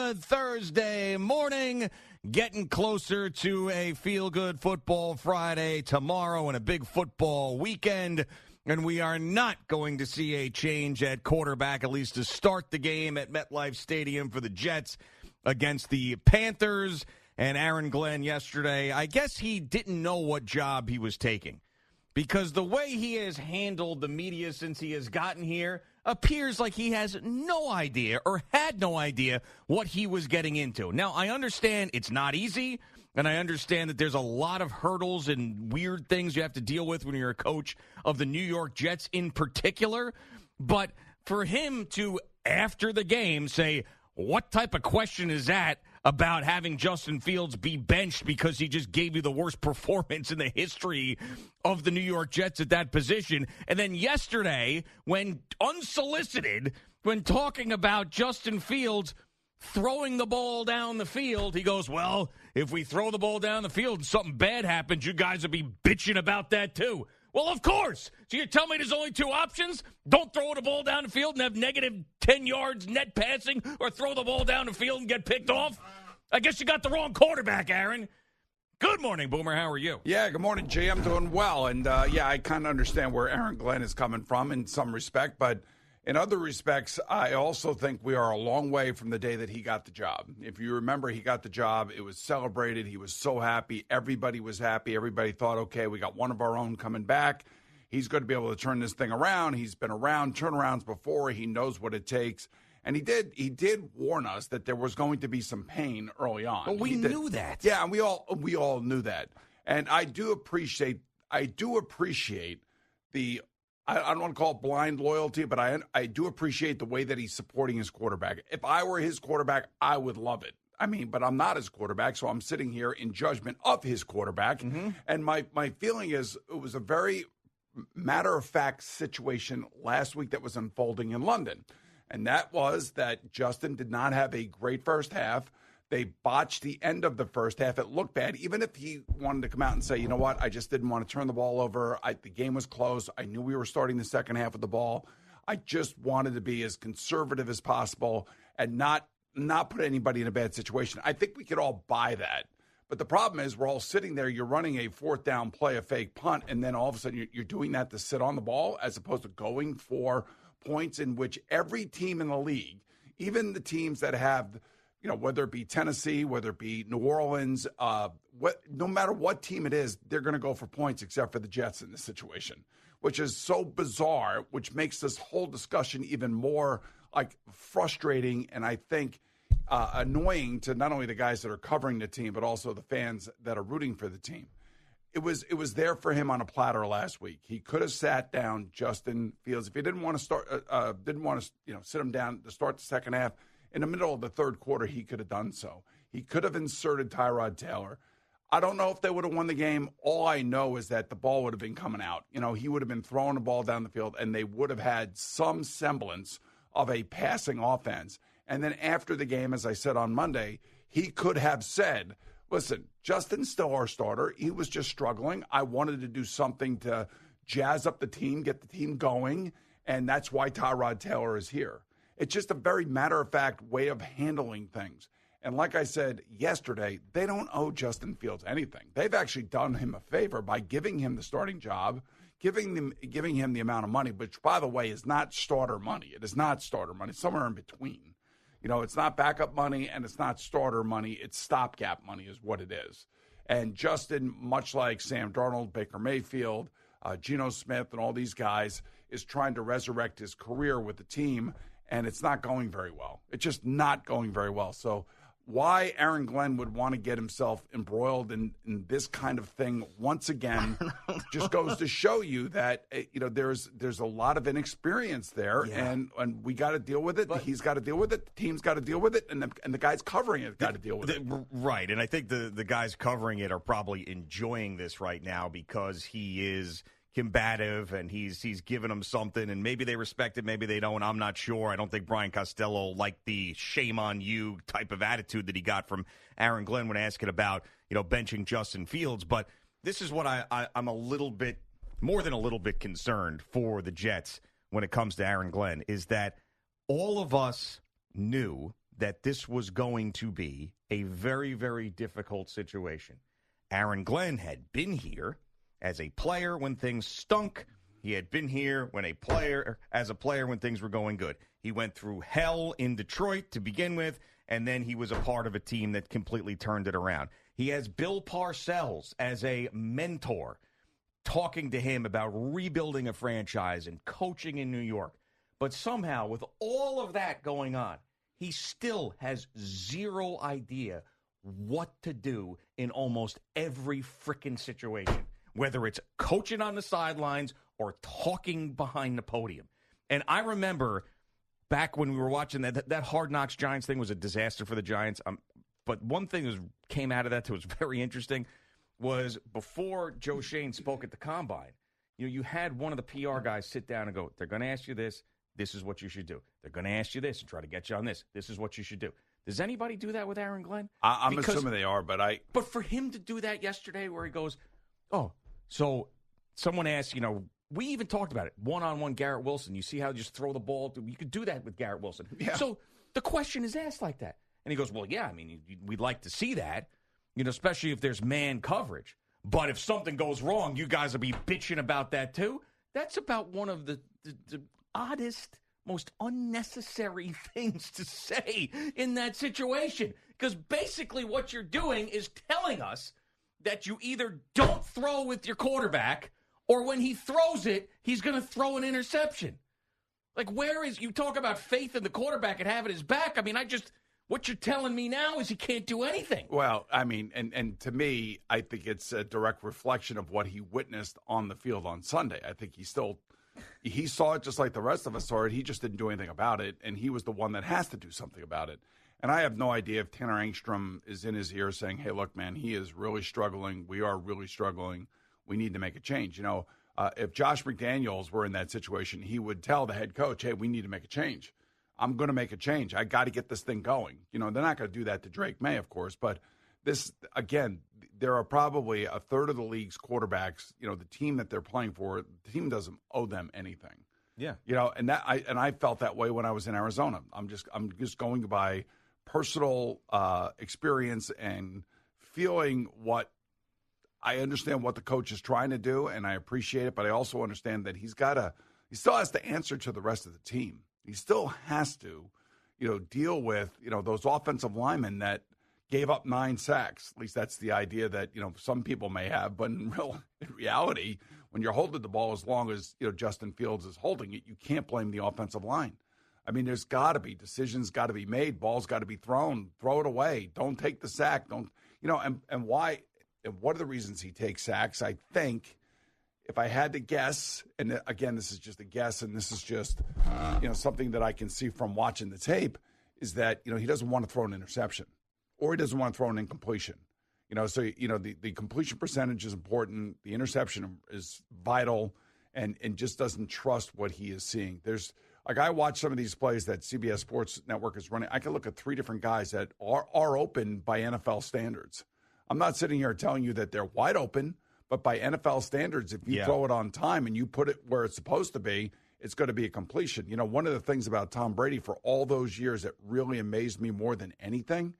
good Thursday morning. Getting closer to a feel-good football Friday tomorrow and a big football weekend. And we are not going to see a change at quarterback, at least to start the game at MetLife Stadium for the Jets against the Panthers. And Aaron Glenn yesterday, I guess he didn't know what job he was taking, because the way he has handled the media since he has gotten here appears like he has no idea or had no idea what he was getting into. Now, I understand it's not easy, and I understand that there's a lot of hurdles and weird things you have to deal with when you're a coach of the New York Jets in particular. But for him to, after the game, say, what type of question is that about having Justin Fields be benched because he just gave you the worst performance in the history of the New York Jets at that position? And then yesterday, when unsolicited, when talking about Justin Fields throwing the ball down the field, he goes, well, if we throw the ball down the field and something bad happens, you guys will be bitching about that too. Well, of course. So you tell me there's only two options? Don't throw the ball down the field and have negative 10 yards net passing, or throw the ball down the field and get picked off? I guess you got the wrong quarterback, Aaron. Good morning, Boomer. How are you? Yeah, good morning, Jay. I'm doing well. And, I kind of understand where Aaron Glenn is coming from in some respect. But in other respects, I also think we are a long way from the day that he got the job. If you remember, he got the job. It was celebrated. He was so happy. Everybody was happy. Everybody thought, okay, we got one of our own coming back. He's going to be able to turn this thing around. He's been around turnarounds before. He knows what it takes. And he did warn us that there was going to be some pain early on. But we knew that. Yeah, and we all knew that. And I do appreciate the, I don't want to call it blind loyalty, but I do appreciate the way that he's supporting his quarterback. If I were his quarterback, I would love it. I mean, but I'm not his quarterback, so I'm sitting here in judgment of his quarterback. Mm-hmm. And my feeling is it was a very matter-of-fact situation last week that was unfolding in London. And that was that Justin did not have a great first half. They botched the end of the first half. It looked bad. Even if he wanted to come out and say, you know what, I just didn't want to turn the ball over. The game was close. I knew we were starting the second half of the ball. I just wanted to be as conservative as possible and not put anybody in a bad situation. I think we could all buy that. But the problem is we're all sitting there. You're running a fourth down play, a fake punt, and then all of a sudden you're doing that to sit on the ball as opposed to going for points, in which every team in the league, even the teams that have, whether it be Tennessee, whether it be New Orleans, no matter what team it is, they're going to go for points except for the Jets in this situation, which is so bizarre, which makes this whole discussion even more frustrating and I think annoying to not only the guys that are covering the team, but also the fans that are rooting for the team. It was there for him on a platter last week. He could have sat down Justin Fields if he didn't want to start. Sit him down to start the second half. In the middle of the third quarter, he could have done so. He could have inserted Tyrod Taylor. I don't know if they would have won the game. All I know is that the ball would have been coming out. He would have been throwing the ball down the field, and they would have had some semblance of a passing offense. And then after the game, as I said on Monday, he could have said, listen, Justin's still our starter. He was just struggling. I wanted to do something to jazz up the team, get the team going, and that's why Tyrod Taylor is here. It's just a very matter-of-fact way of handling things. And like I said yesterday, they don't owe Justin Fields anything. They've actually done him a favor by giving him the starting job, giving him the amount of money, which, by the way, is not starter money. It is not starter money. It's somewhere in between. It's not backup money and it's not starter money. It's stopgap money is what it is. And Justin, much like Sam Darnold, Baker Mayfield, Geno Smith, and all these guys, is trying to resurrect his career with the team, and it's not going very well. It's just not going very well. So why Aaron Glenn would want to get himself embroiled in this kind of thing once again just goes to show you that there's a lot of inexperience there, yeah. and we got to deal with it. He's got to deal with it. The team's got to deal with it, and the guys covering it got to deal with it. Right, and I think the guys covering it are probably enjoying this right now because he is combative, and he's giving them something, and maybe they respect it, maybe they don't. I'm not sure. I don't think Brian Costello liked the shame on you type of attitude that he got from Aaron Glenn when asking about benching Justin Fields. But this is what I'm a little bit more than a little bit concerned for the Jets when it comes to Aaron Glenn, is that all of us knew that this was going to be a very, very difficult situation. Aaron Glenn had been here as a player when things stunk. He had been here as a player when things were going good. He went through hell in Detroit to begin with, and then he was a part of a team that completely turned it around. He has Bill Parcells as a mentor, talking to him about rebuilding a franchise and coaching in New York. But somehow, with all of that going on, he still has zero idea what to do in almost every freaking situation, whether it's coaching on the sidelines or talking behind the podium. And I remember back when we were watching that Hard Knocks Giants thing was a disaster for the Giants. But one thing that came out of that was very interesting was before Joe Shane spoke at the Combine, you had one of the PR guys sit down and go, they're going to ask you this. This is what you should do. They're going to ask you this and try to get you on this. This is what you should do. Does anybody do that with Aaron Glenn? I'm assuming they are, but But for him to do that yesterday where he goes, oh, so someone asked, we even talked about it, one-on-one Garrett Wilson. You see how you just throw the ball? You could do that with Garrett Wilson. Yeah. So the question is asked like that. And he goes, well, yeah, I mean, we'd like to see that, especially if there's man coverage. But if something goes wrong, you guys will be bitching about that too. That's about one of the oddest, most unnecessary things to say in that situation. Because basically what you're doing is telling us that you either don't throw with your quarterback or when he throws it, he's going to throw an interception. Like, you talk about faith in the quarterback and having his back. I mean, what you're telling me now is he can't do anything. Well, I mean, and to me, I think it's a direct reflection of what he witnessed on the field on Sunday. I think he saw it just like the rest of us saw it. He just didn't do anything about it, and he was the one that has to do something about it. And I have no idea if Tanner Engstrom is in his ear saying, hey, look, man, he is really struggling. We are really struggling. We need to make a change. If Josh McDaniels were in that situation, he would tell the head coach, hey, we need to make a change. I'm going to make a change. I got to get this thing going. They're not going to do that to Drake May, of course. But this, again, there are probably a third of the league's quarterbacks, the team that they're playing for, the team doesn't owe them anything. Yeah. And I felt that way when I was in Arizona. I'm just going by personal experience and feeling what I understand what the coach is trying to do, and I appreciate it, but I also understand that he still has to answer to the rest of the team. He still has to, deal with, those offensive linemen that gave up 9 sacks. At least that's the idea that, some people may have. But in reality, when you're holding the ball as long as, Justin Fields is holding it, you can't blame the offensive line. I mean, there's got to be decisions got to be made. Balls got to be thrown. Throw it away. Don't take the sack. Don't, and why, and what are the reasons he takes sacks? I think if I had to guess, and again, this is just a guess, and this is just, something that I can see from watching the tape, is that, he doesn't want to throw an interception or he doesn't want to throw an incompletion. So, the completion percentage is important. The interception is vital and just doesn't trust what he is seeing. I watch some of these plays that CBS Sports Network is running. I can look at 3 different guys that are open by NFL standards. I'm not sitting here telling you that they're wide open, but by NFL standards, if you throw it on time and you put it where it's supposed to be, it's going to be a completion. One of the things about Tom Brady for all those years that really amazed me more than anything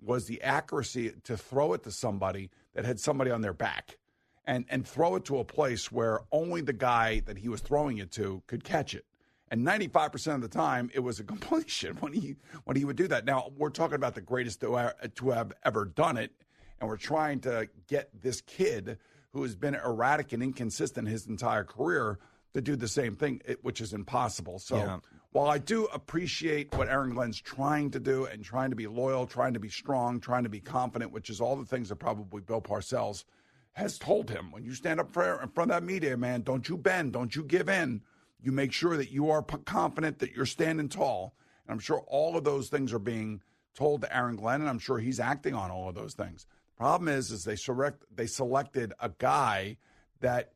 was the accuracy to throw it to somebody that had somebody on their back and throw it to a place where only the guy that he was throwing it to could catch it. And 95% of the time, it was a completion when he would do that. Now, we're talking about the greatest to have ever done it, and we're trying to get this kid who has been erratic and inconsistent his entire career to do the same thing, which is impossible. So while I do appreciate what Aaron Glenn's trying to do and trying to be loyal, trying to be strong, trying to be confident, which is all the things that probably Bill Parcells has told him. When you stand up in front of that media, man, don't you bend, don't you give in. You make sure that you are confident, that you're standing tall. And I'm sure all of those things are being told to Aaron Glenn, and I'm sure he's acting on all of those things. The problem is they selected a guy that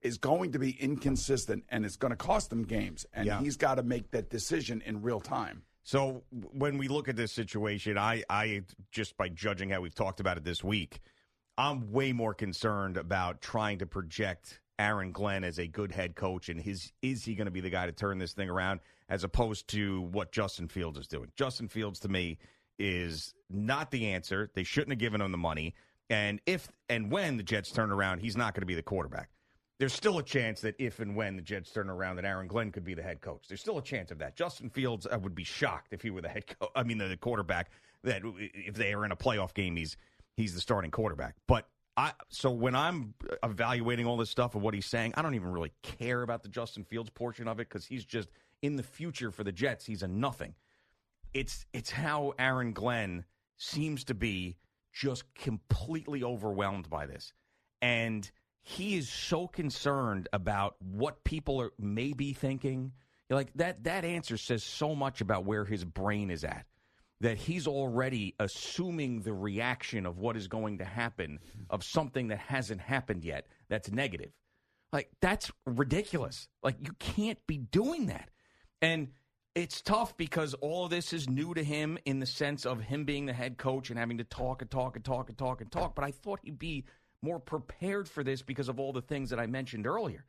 is going to be inconsistent, and it's going to cost them games. And he's got to make that decision in real time. So when we look at this situation, I just by judging how we've talked about it this week, I'm way more concerned about trying to project Aaron Glenn as a good head coach, and is he going to be the guy to turn this thing around, as opposed to what Justin Fields is doing. Justin Fields, to me, is not the answer. They shouldn't have given him the money. And if and when the Jets turn around, he's not going to be the quarterback. There's still a chance that if and when the Jets turn around, that Aaron Glenn could be the head coach. There's still a chance of that. Justin Fields, I would be shocked if he were the head coach. I mean, the quarterback, that if they are in a playoff game, he's the starting quarterback. But so when I'm evaluating all this stuff and what he's saying, I don't even really care about the Justin Fields portion of it, because he's just, in the future for the Jets, he's a nothing. It's how Aaron Glenn seems to be just completely overwhelmed by this. And he is so concerned about what people may be thinking. Like that answer says so much about where his brain is at, that he's already assuming the reaction of what is going to happen of something that hasn't happened yet that's negative. Like, that's ridiculous. Like, you can't be doing that. And it's tough because all of this is new to him in the sense of him being the head coach and having to talk. But I thought he'd be more prepared for this because of all the things that I mentioned earlier.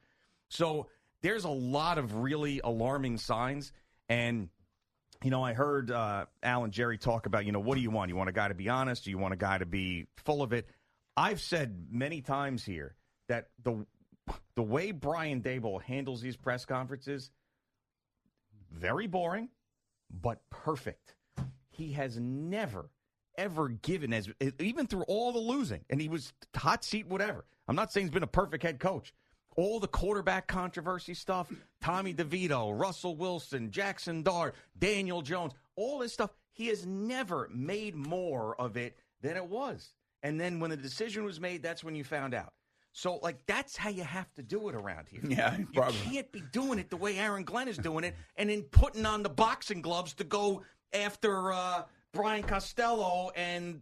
So there's a lot of really alarming signs. And, I heard Al and Jerry talk about, what do you want? You want a guy to be honest? Do you want a guy to be full of it? I've said many times here that the way Brian Daboll handles these press conferences, very boring, but perfect. He has never, ever given, even through all the losing, and he was hot seat, whatever. I'm not saying he's been a perfect head coach. All the quarterback controversy stuff, Tommy DeVito, Russell Wilson, Jackson Dart, Daniel Jones, all this stuff, he has never made more of it than it was. And then when the decision was made, that's when you found out. So, that's how you have to do it around here. Yeah, you probably. Can't be doing it the way Aaron Glenn is doing it and then putting on the boxing gloves to go after Brian Costello and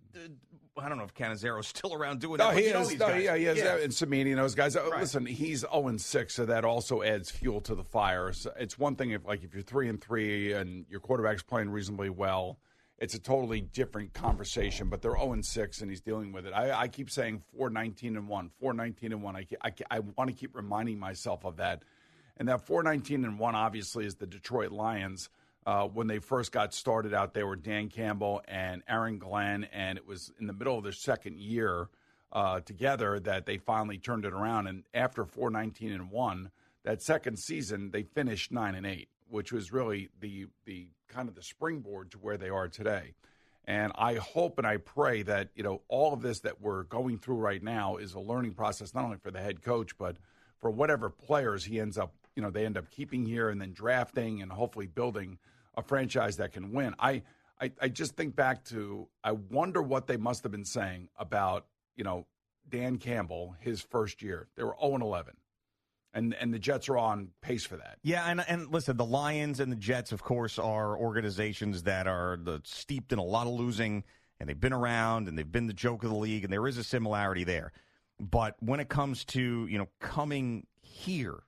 I don't know if Canizaro's still around doing that. No, he is. Yeah, he is. Yeah. And Samini and those guys. Right. Listen, he's 0-6, so that also adds fuel to the fire. So it's one thing if you're 3-3 and your quarterback's playing reasonably well. It's a totally different conversation, but they're 0-6, and he's dealing with it. I keep saying 4-19-1, 4-19-1. I want to keep reminding myself of that. And that 4-19-1 obviously is the Detroit Lions. When they first got started out, they were Dan Campbell and Aaron Glenn, and it was in the middle of their second year together that they finally turned it around. And after 4-19-1, that second season, they finished 9-8. Which was really the kind of the springboard to where they are today. And I hope and I pray that, all of this that we're going through right now is a learning process, not only for the head coach, but for whatever players he ends up, they end up keeping here and then drafting and hopefully building a franchise that can win. I just think back to, I wonder what they must have been saying about, Dan Campbell, his first year. They were 0-11. And the Jets are on pace for that. Yeah, and listen, the Lions and the Jets, of course, are organizations that are steeped in a lot of losing, and they've been around, and they've been the joke of the league, and there is a similarity there. But when it comes to, coming here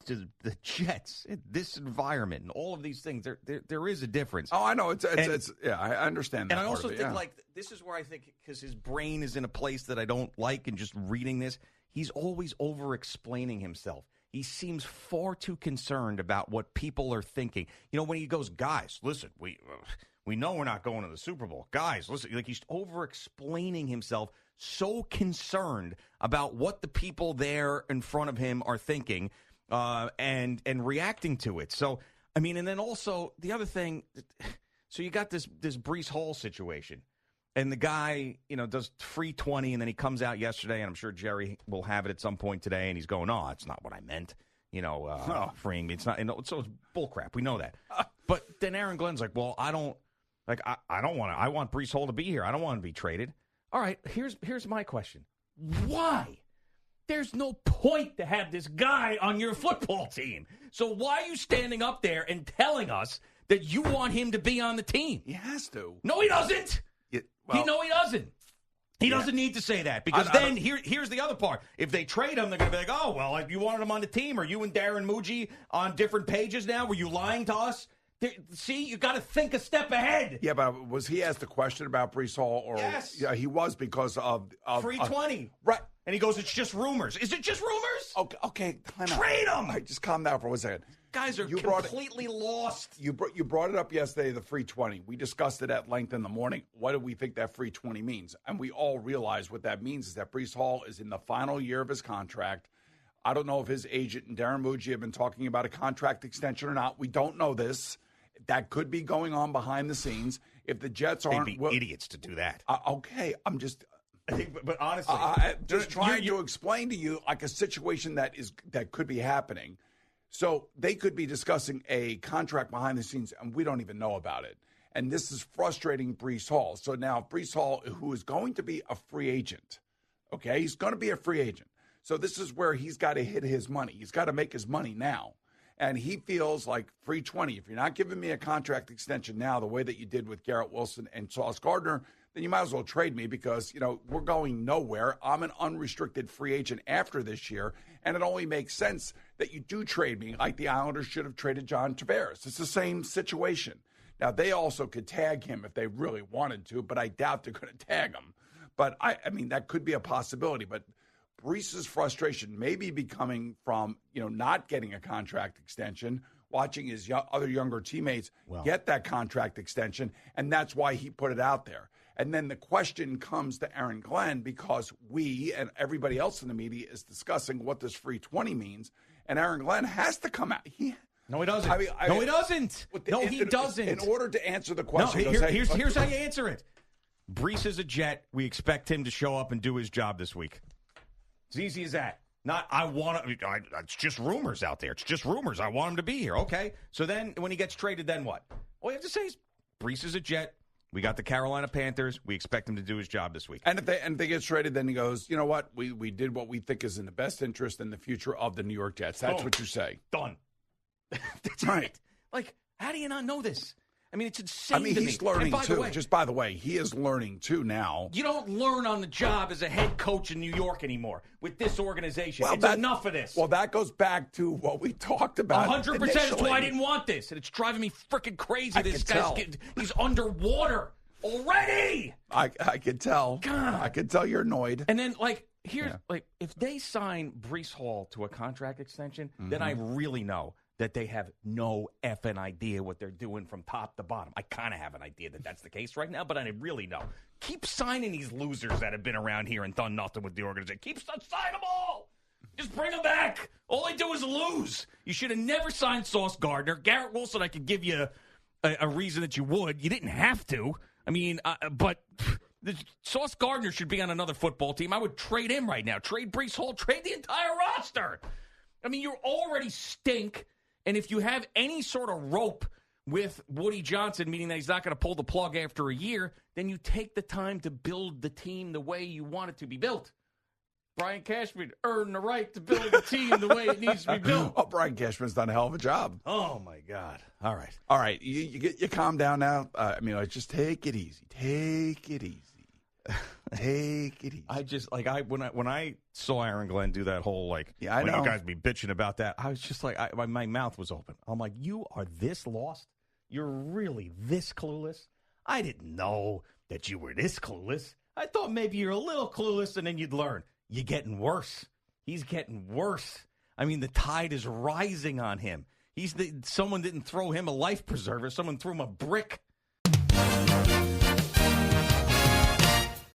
to the Jets, this environment, and all of these things, there is a difference. Oh, I know. It's I understand that. And I part also of it, think, this is where I think, because his brain is in a place that I don't like, and just reading this, he's always over-explaining himself. He seems far too concerned about what people are thinking. When he goes, guys, listen, we know we're not going to the Super Bowl. Guys, listen, he's over-explaining himself, so concerned about what the people there in front of him are thinking and reacting to it. So, and then also the other thing, so you got this Breece Hall situation. And the guy, does free 20, and then he comes out yesterday, and I'm sure Jerry will have it at some point today, and he's going, "Oh, it's not what I meant." Freeing me. It's not. So it's bullcrap. We know that. But then Aaron Glenn's like, "Well, I don't want to. I want Breece Hall to be here. I don't want to be traded." All right. Here's my question. Why? There's no point to have this guy on your football team. So why are you standing up there and telling us that you want him to be on the team? He has to. No, he doesn't. He doesn't. He doesn't need to say that, because then here's the other part. If they trade him, they're going to be like, "Oh, well, if you wanted him on the team, are you and Darren Muji on different pages now? Were you lying to us?" See, you got to think a step ahead. Yeah, but was he asked the question about Breece Hall? Or, yes. Yeah, he was, because of free 20. Right. And he goes, it's just rumors. Is it just rumors? Okay. Trade him! All right, just calm down for 1 second. Guys are completely lost. You brought it up yesterday, the free 20. We discussed it at length in the morning. What do we think that free 20 means? And we all realize what that means is that Breece Hall is in the final year of his contract. I don't know if his agent and Darren Mucci have been talking about a contract extension or not. We don't know this. That could be going on behind the scenes. If the Jets aren't... They'd be idiots to do that. Okay, I'm just... But honestly, just trying to explain to you like a situation that could be happening. So they could be discussing a contract behind the scenes, and we don't even know about it. And this is frustrating Breece Hall. So now Breece Hall, who is going to be a free agent, okay, he's going to be a free agent. So this is where he's got to hit his money. He's got to make his money now. And he feels like free 20. If you're not giving me a contract extension now, the way that you did with Garrett Wilson and Sauce Gardner, then you might as well trade me because, we're going nowhere. I'm an unrestricted free agent after this year, and it only makes sense that you do trade me like the Islanders should have traded John Tavares. It's the same situation. Now, they also could tag him if they really wanted to, but I doubt they're going to tag him. But, I mean, that could be a possibility. But Breece's frustration may be becoming from, not getting a contract extension, watching his other younger teammates get that contract extension, and that's why he put it out there. And then the question comes to Aaron Glenn because we and everybody else in the media is discussing what this free 20 means, and Aaron Glenn has to come out. No, he doesn't. He doesn't. He doesn't. In order to answer the question, here's how you answer it. Breece is a Jet. We expect him to show up and do his job this week. It's easy as that. It's just rumors out there. It's just rumors. I want him to be here. Okay. So then when he gets traded, then what? All you have to say is Breece is a Jet. We got the Carolina Panthers. We expect him to do his job this week. And if they get traded, then he goes, you know what? We did what we think is in the best interest in the future of the New York Jets. That's what you say. Done. That's right. It. Like, how do you not know this? I mean, it's insane. He's learning too. Just by the way, he is learning too now. You don't learn on the job as a head coach in New York anymore with this organization. It's enough of this. Well, that goes back to what we talked about. 100%. That's why I didn't want this, and it's driving me freaking crazy. This guy's he's underwater already. I could tell. God. I could tell you're annoyed. And then, if they sign Breece Hall to a contract extension, then I really know that they have no effing idea what they're doing from top to bottom. I kind of have an idea that that's the case right now, but I really know. Keep signing these losers that have been around here and done nothing with the organization. Keep signing them all. Just bring them back. All they do is lose. You should have never signed Sauce Gardner. Garrett Wilson, I could give you a reason that you would. You didn't have to. I mean, but Sauce Gardner should be on another football team. I would trade him right now. Trade Breece Hall. Trade the entire roster. I mean, you already stink. And if you have any sort of rope with Woody Johnson, meaning that he's not going to pull the plug after a year, then you take the time to build the team the way you want it to be built. Brian Cashman earned the right to build the team the way it needs to be built. Oh, Brian Cashman's done a hell of a job. Oh, my God. All right. You calm down now. Just take it easy. Take it easy. Take it easy. I just when I saw Aaron Glenn do that whole I know you guys be bitching about that, I was just like my mouth was open. I'm like, you are this lost? You're really this clueless? I didn't know that you were this clueless. I thought maybe you're a little clueless and then you'd learn. You're getting worse. He's getting worse. I mean, the tide is rising on him. Someone didn't throw him a life preserver. Someone threw him a brick.